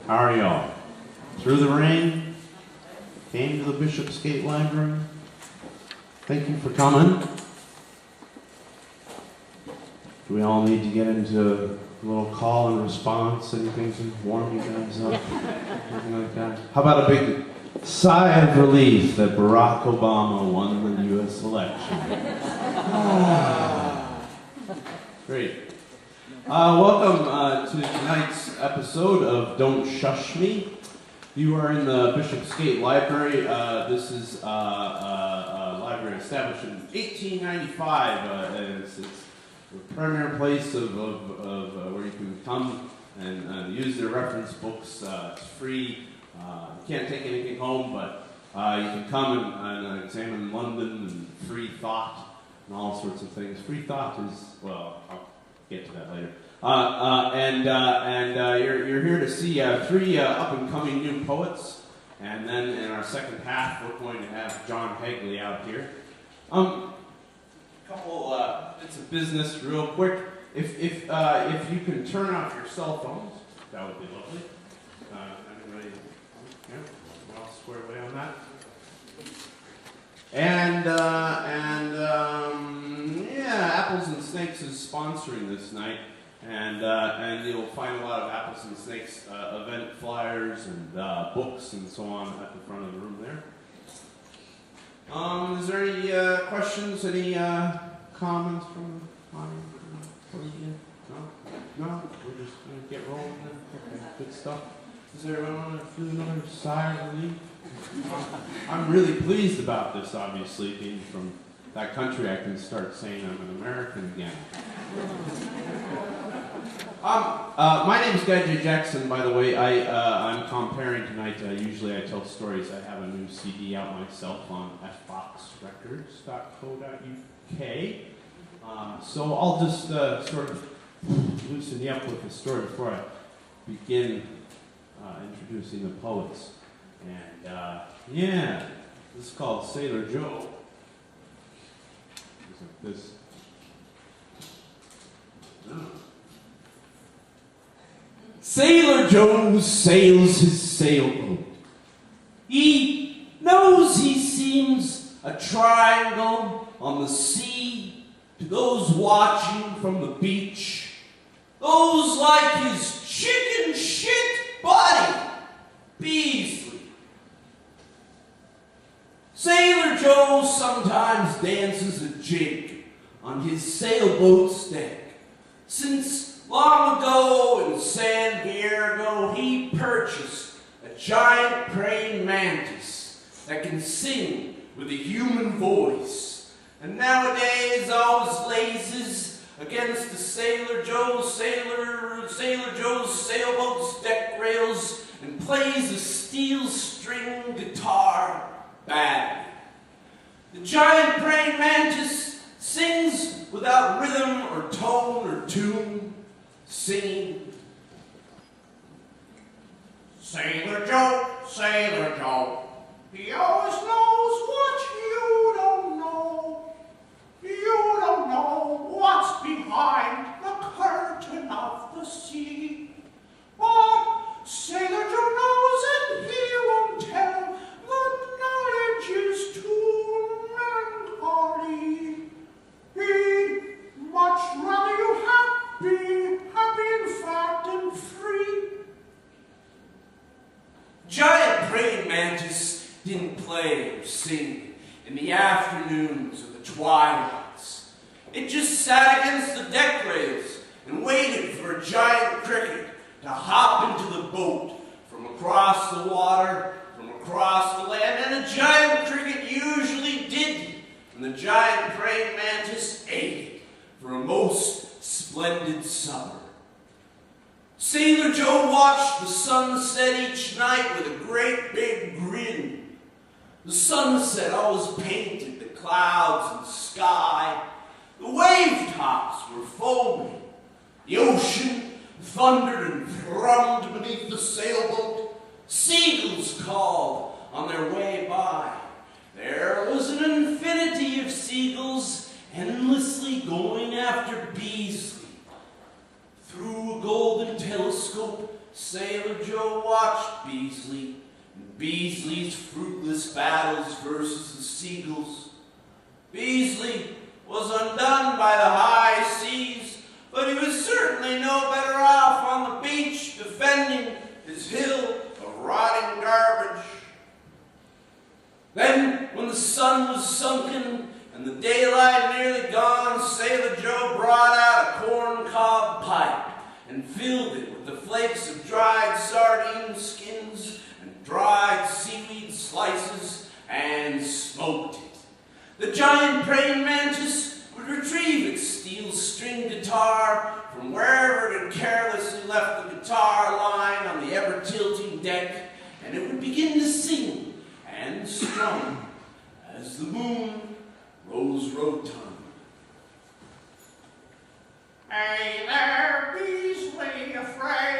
How are y'all? Through the rain? Came to the Bishopsgate Library? Thank you for coming. Do we all need to get into a little call and response? Anything to warm you guys up? Anything like that? How about a big sigh of relief that Barack Obama won the U.S. election? Great. Welcome to tonight's episode of Don't Shush Me. You are in the Bishopsgate Library. This is a library established in 1895. It's the premier place of where you can come and use their reference books. It's free. You can't take anything home, but you can come and examine London and free thought and all sorts of things. Free thought is, well, I'll get to that later. You're here to see three up-and-coming new poets, and then in our second half, we're going to have John Hagley out here. A couple bits of business, real quick. If you can turn off your cell phones, that would be lovely. Everybody, yeah, we're all squared away on that. Apples and Snakes is sponsoring this night, and you'll find a lot of Apples and Snakes event flyers and books and so on at the front of the room there. Is there any questions? Any comments from the audience? No? We're just going to get rolling then? Okay, good stuff. Does everyone want to feel another sigh of relief? I'm really pleased about this, obviously, being from that country. I can start saying I'm an American again. My name is Guy J. Jackson, by the way. I'm comparing tonight. Usually I tell stories. I have a new CD out myself on fboxrecords.co.uk. So I'll just sort of loosen you up with a story before I begin introducing the poets. And this is called Sailor Joe. It's like this. Sailor Joe sails his sailboat. He knows he seems a triangle on the sea to those watching from the beach. Those like his chicken shit buddy, Beasley. Sailor Joe sometimes dances a jig on his sailboat's deck. Since long ago in San Diego, he purchased a giant praying mantis that can sing with a human voice. And nowadays always lazes against the Sailor Joe's sailboat's deck rails and plays a steel string guitar badly. The giant praying mantis sings without rhythm or tone or tune, singing, Sailor Joe, he always knows what you don't know. You don't know what's behind the curtain of the sea. But Sailor Joe knows and he won't tell. The knowledge is too melancholy. He'd much rather you happy in fact and free. Giant praying mantis didn't play or sing in the afternoons or the twilights. It just sat against the deck rails and waited for a giant cricket to hop into the boat from across the water, from across the land, and a giant cricket usually did, and the giant praying mantis ate it for a most splendid supper. Sailor Joe watched the sunset each night with a great big grin. The sunset always painted the clouds and sky. The wave tops were foaming. The ocean thundered and thrummed beneath the sailboat. Seagulls called on their way by. There was an infinity of seagulls endlessly going after Beasley. Through a golden telescope, Sailor Joe watched watched Beasley and Beasley's fruitless battles versus the seagulls. Beasley was undone by the high seas, but he was certainly no better off on the beach defending his hill of rotting garbage. Then, when the sun was sunken and the daylight nearly gone, Sailor Joe brought out a corncob pipe and filled it with the flakes of dried sardine skins and dried seaweed slices and smoked it. The giant praying mantis would retrieve its steel string guitar from wherever it had carelessly left the guitar lying on the ever-tilting deck, and it would begin to sing and strum as the moon rose rotund. Hey there, Beasley, afraid